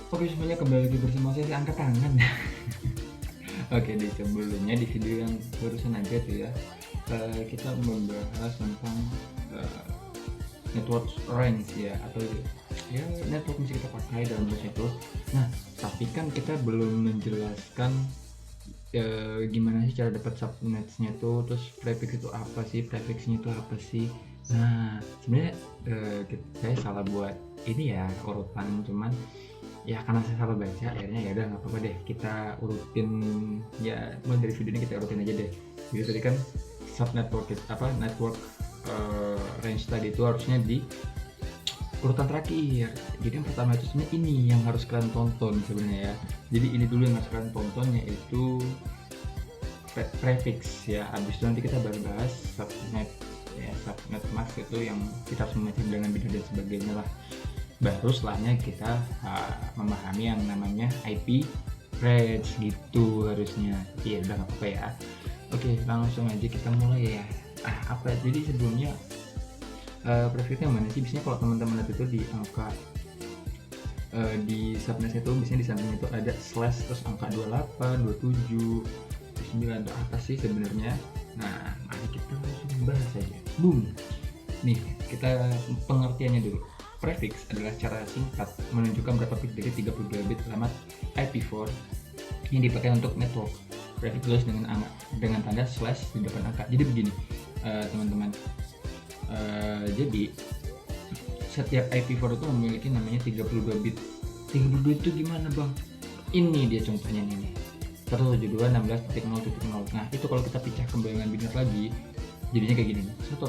Oke, semuanya kembali lagi bersama saya, angkat tangan. Oke, di sebelumnya di video yang barusan aja tuh ya, kita membahas tentang eh, network range ya, atau ya network yang bisa kita pakai dalam proses itu. Nah, tapi kan kita belum menjelaskan gimana sih cara dapat subnetsnya tuh, terus prefix itu apa sih, prefixnya itu apa sih. Nah, sebenarnya saya salah buat ini ya urutan, cuman ya karena saya salah baca akhirnya ya udah nggak apa-apa deh, kita urutin ya, mulai dari video ini kita urutin aja deh. Jadi tadi kan subnetwork network range tadi itu harusnya di urutan terakhir. Jadi yang pertama itu sebenarnya ini yang harus kalian tonton sebenarnya ya. Jadi ini dulu yang harus kalian tonton, yaitu prefix ya. Abis itu nanti kita baru bahas subnet ya, subnet mask itu yang kita harus memecah dengan bidang dan sebagainya lah. Baru setelahnya kita memahami yang namanya IP range gitu harusnya. Iya udah nggak apa-apa ya. Oke, langsung aja kita mulai ya. Apa jadi sebelumnya prefixnya mana sih? Biasanya kalau teman-teman lihat itu di angka di subnet itu biasanya di samping itu ada slash terus angka 28, 27, 29 itu apa sih sebenarnya? Nah, mari kita langsung bahas aja. Boom. Nih, kita pengertiannya dulu. Prefix adalah cara singkat menunjukkan berapa bit dari 32 bit alamat IP4 yang dipakai untuk network. Prefix ditulis dengan tanda slash di depan angka. Jadi begini, teman-teman. Jadi setiap IP4 itu memiliki namanya 32 bit. 32 itu gimana, Bang? Ini dia contohnya nih. 172.16.0.0. Nah, itu kalau kita pecah kembali dengan biner lagi, jadinya kayak gini. Terus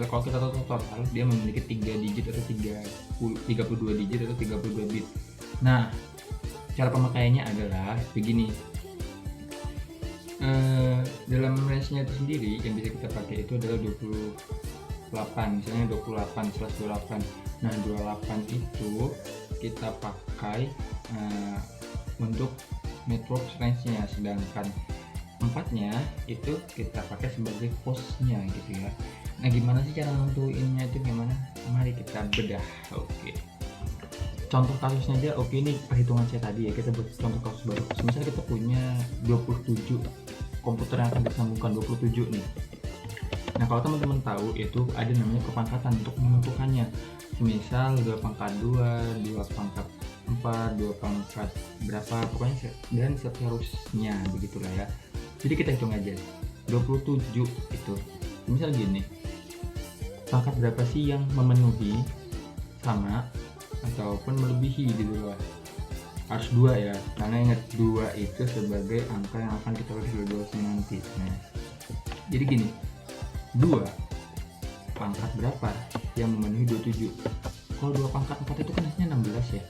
kalau kita total dia memiliki 3 digit atau 32 digit atau 32 bit. Nah, cara pemakaiannya adalah begini. Dalam range-nya itu sendiri yang bisa kita pakai itu adalah 28, misalnya 28/28. Nah, 28 itu kita pakai untuk network range-nya, sedangkan 4-nya itu kita pakai sebagai host-nya gitu ya. Nah, gimana sih cara nentuinnya itu gimana? Mari kita bedah. Oke. Contoh kasusnya aja, oke, ini perhitungan saya tadi ya, kita buat contoh kasus baru. Misalnya kita punya 27 komputer yang akan disambungkan 27 nih. Nah, kalau teman-teman tahu itu ada namanya kepangkatan untuk menentukannya. Misal 2/2, 2/4, 2 berapa, pokoknya dan seterusnya begitulah ya. Jadi kita hitung aja 27 itu misal gini, pangkat berapa sih yang memenuhi, sama ataupun melebihi gitu loh. Harus 2 ya, karena ingat 2 itu sebagai angka yang akan kita pakai di nanti. Nah, jadi gini, 2 pangkat berapa yang memenuhi 27. Kalau 2/4 itu kan hasilnya 16 ya.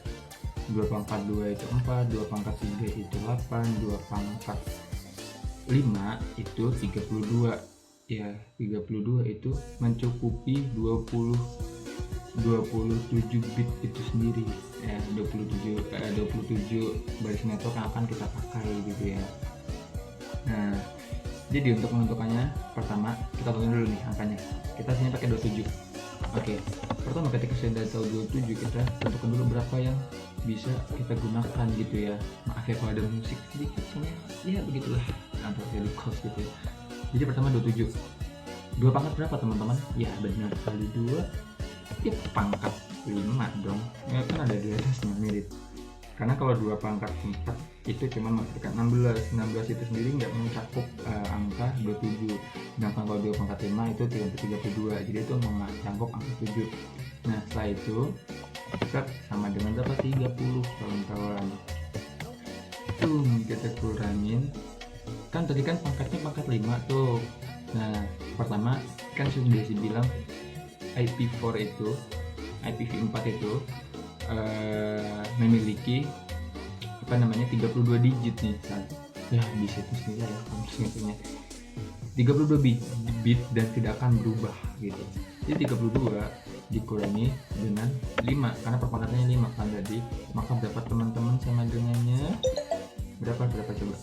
2/2 itu 4, 2/3 itu 8, 2/5 itu 32 ya. 32 itu mencukupi 27 bit itu sendiri ya. 27 baris network yang akan kita pakai gitu ya. Nah, jadi untuk menentukannya, pertama kita tentuin dulu nih angkanya. Kita sini pakai 27. Oke, pertama ketika sudah tahu 27, kita tentukan dulu berapa yang bisa kita gunakan gitu ya. Maaf ya kalau ada musik sedikit, soalnya ya begitulah, atau jadi cost gitu ya. Jadi pertama 27. 2 pangkat berapa teman-teman? Ya benar, kali 2 ya pangkat 5 dong ya, kan ada di atasnya mirip. Karena kalau 2/4 itu cuma menghasilkan 16 itu sendiri nggak mencakup angka 27. Sedangkan kalau 2/5 itu 32, jadi itu mencakup angka 7. Nah, setelah itu kita sama dengan berapa? 30 kawan-kawan. Kita kurangin, kan tadi kan pangkatnya pangkat 5 tuh. Nah, pertama kan sudah dibilang IPv4 itu, IPv4 itu memiliki 32 digit nih ya, di situ sendiri ya harusnya 32 bit dan tidak akan berubah gitu. Jadi 32 dikurangi dengan 5 karena perpangkatannya 5 kan tadi, maka dapat teman-teman sama dengannya berapa coba?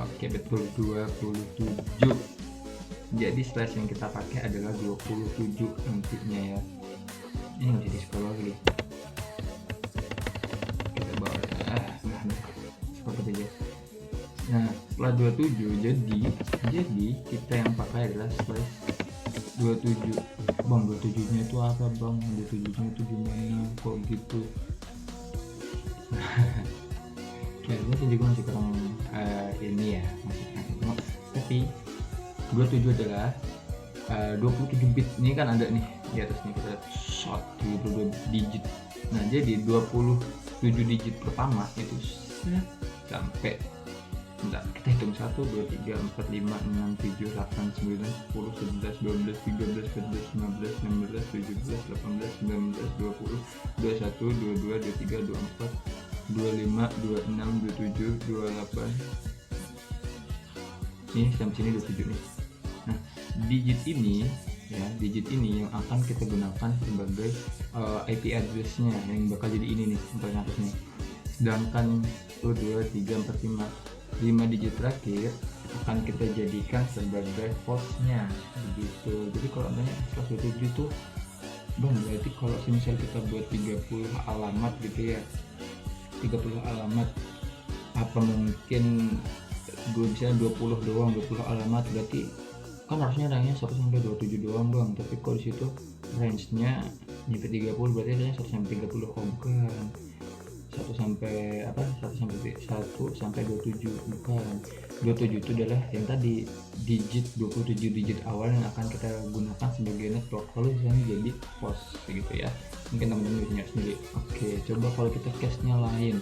Oke, betul, 27. Jadi slash yang kita pakai adalah 27 nantinya ya. Ini nggak bisa di scroll lagi. 27. Jadi kita yang pakai adalah slash 27. Bang, 27 nya itu apa bang? 27 nya itu gimana kok gitu? Kayaknya sih juga masih kurang ini ya, masih kurang. Tapi 27 adalah 27 bit. Ini kan ada nih di atas nih, kita shot 32 digit. Nah jadi 27 digit pertama itu sampai, bentar, kita hitung 1, 2, 3, 4, 5, 6, 7, 8, 9, 10, 11, 12, 13, 14, 15, 16, 17, 18, 19, 20, 21, 22, 23, 24, 25, 26, 27, 28. Ini sampai sini 27 nih. Nah, digit ini yang akan kita gunakan sebagai IP address-nya, yang bakal jadi ini nih, 400 nih. Sedangkan 1, 2, 3, 4, 5 digit terakhir akan kita jadikan sebagai hostnya begitu. Jadi kalau namanya /27 itu bang, berarti kalau misal kita buat 30 alamat gitu ya, 30 alamat, apa mungkin gue bisa 20 doang, 20 alamat, berarti kan harusnya range-nya 1 sampai 27 doang bang. Tapi kalau di situ range-nya nyampe 30, berarti range 1 sampai 30. Oh bukan, 1 sampai 27, bukan. 27 itu adalah yang tadi digit, 27 digit awal yang akan kita gunakan sebagai network. Kalau misalnya jadi host gitu ya, mungkin teman-teman bisa nyari sendiri. Oke, coba kalau kita case-nya lain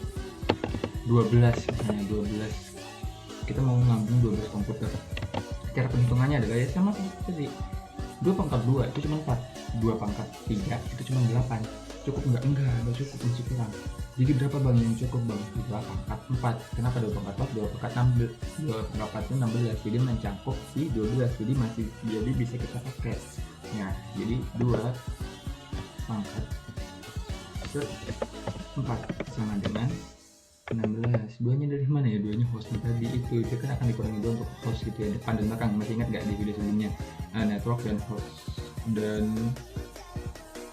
12, misalnya 12, kita mau ngambung 12 komputer. Cara perhitungannya adalah ya sama seperti 2 pangkat 2 itu cuma 4, 2 pangkat 3 itu cuma 8. Cukup enggak cukup, masih kurang. Jadi berapa bang yang cukup bang? 2 pangkat 4. Kenapa 2 pangkat 4? 2 pangkat 16, 2 pangkat 16, jadi mencakup di 12, jadi bisa kita pakai. Nah jadi 2 pangkat 4 sama dengan 16. 2 nya dari mana ya? 2 nya hostnya tadi itu kan akan dikurangi 2 untuk host gitu ya, depan dan belakang. Masih ingat gak di video sebelumnya?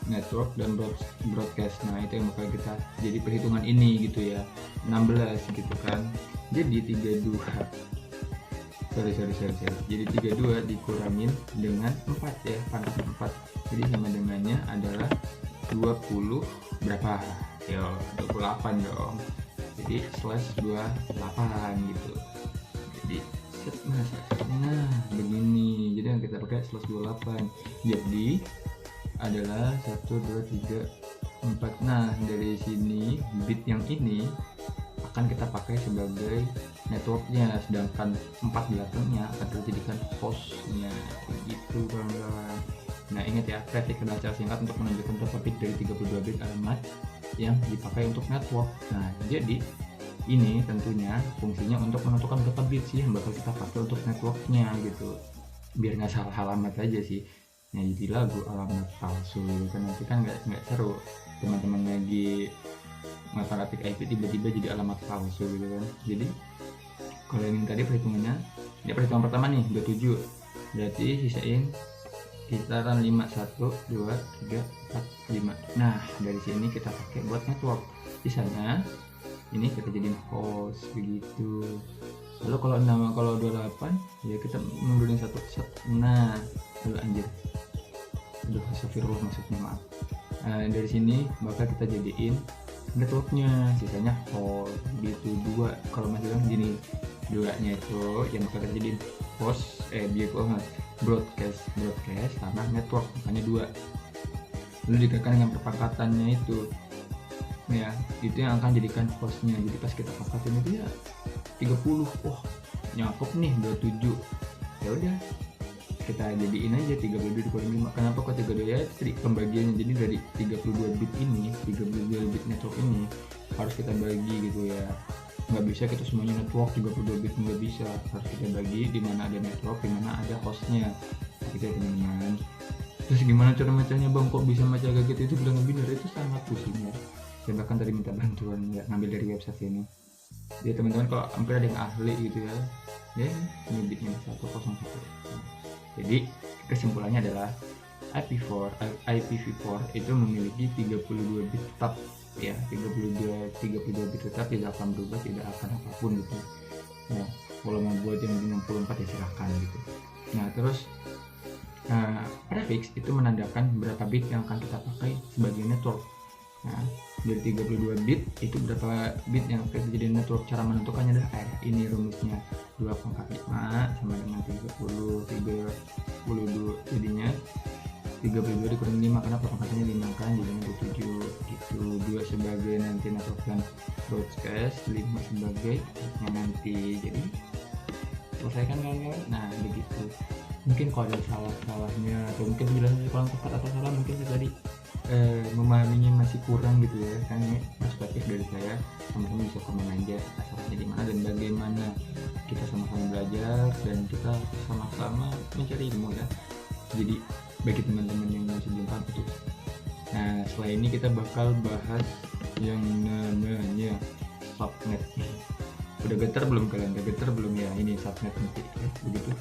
Network dan broadcast. Nah itu yang bakal kita jadi perhitungan ini gitu ya, 16 gitu kan. Jadi 32 jadi 32 dikurangin dengan 4 ya, pangkat 4, jadi sama dengannya adalah 20 berapa? Yo 28 dong. Jadi /28 gitu. Jadi nah begini, jadi yang kita pakai /28. Jadi adalah 1, 2, 3, 4. Nah dari sini bit yang ini akan kita pakai sebagai networknya, sedangkan 4 belakangnya akan kita jadikan hostnya begitu kawan-kawan. Nah ingat ya, traffic adalah cara singkat untuk menunjukkan berapa bit dari 32 bit alamat yang dipakai untuk network. Nah jadi ini tentunya fungsinya untuk menentukan berapa bit sih yang bakal kita pakai untuk networknya gitu, biar nggak salah alamat aja sih. Nah jadi lagu alamat palsu kan nanti kan nggak seru, teman-teman lagi ngatik IP tiba-tiba jadi alamat palsu gitu kan. Jadi kalau yang tadi perhitungannya ya, perhitungan pertama nih 27, berarti sisain kisaran 5, 1, 2, 3, 4, 5. Nah dari sini kita pakai buat network, sisanya ini kita jadiin host begitu. Lalu kalau 28 ya kita mundurin satu. Nah anjir, aduh astagfirullah maksudnya, maaf. Dari sini bakal kita jadiin networknya, sisanya host gitu. 2 kalau masih kan gini, 2 nya itu yang bakal kita jadiin host broadcast sama network, makanya 2. Lalu dikatakan dengan perpangkatannya itu ya, itu yang akan jadikan hostnya. Jadi pas kita pangkatin itu ya 30, wah nyakup nih 27, ya udah kita jadiin aja 32 dikurang 5. Kenapa kok 32 ya? Pembagiannya, jadi dari 32 bit ini, 32 bit network ini harus kita bagi gitu ya. Nggak bisa kita semuanya network 32 bit, nggak bisa, harus kita bagi di mana ada network, di mana ada hostnya gitu ya teman-teman. Terus gimana cara bacanya bang, kok bisa baca kayak gitu? Itu bilang benar, itu sangat pusing ya. Saya bahkan tadi minta bantuan ya, ngambil dari website ini. Jadi teman-teman kalau hampir ada yang ahli gitu ya, ini bitnya 101. Jadi kesimpulannya adalah IPv4 itu memiliki 32 bit tetap ya, 32 bit tetap, tidak akan berubah, tidak akan apapun gitu. Nah, kalau mau buat yang 64 ya silahkan gitu. Nah terus prefix itu menandakan berapa bit yang akan kita pakai sebagai network. Nah, dari 32 bit itu berapa bit yang akan jadi network. Cara menentukannya adalah ini rumusnya, 2 pangkat 5 sama dengan 32, jadinya 32 dikurang 5 karena pangkatannya 5 kan, jadinya 27 gitu. 2 sebagai nanti network dan broadcast, 5 sebagai nanti. Jadi selesai kan kawan-kawan. Nah begitu. Mungkin kalau ada salah-salahnya atau mungkin penjelasan kurang tepat atau salah, mungkin saya tadi memahaminya masih kurang gitu ya kan, ini perspektif dari saya. Teman-teman bisa komen aja asalnya di mana dan bagaimana kita sama-sama belajar dan kita sama-sama mencari ilmu ya. Jadi bagi teman-teman yang masih belum paham itu, nah setelah ini kita bakal bahas yang namanya subnet. Udah getar belum kalian? Udah getar belum ya? Ini subnet nanti ya, begitu.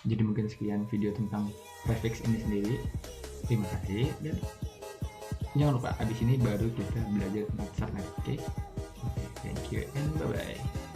Jadi mungkin sekian video tentang prefix ini sendiri. Terima kasih dan jangan lupa abis ini baru kita belajar tentang subnet. Oke, thank you and bye bye.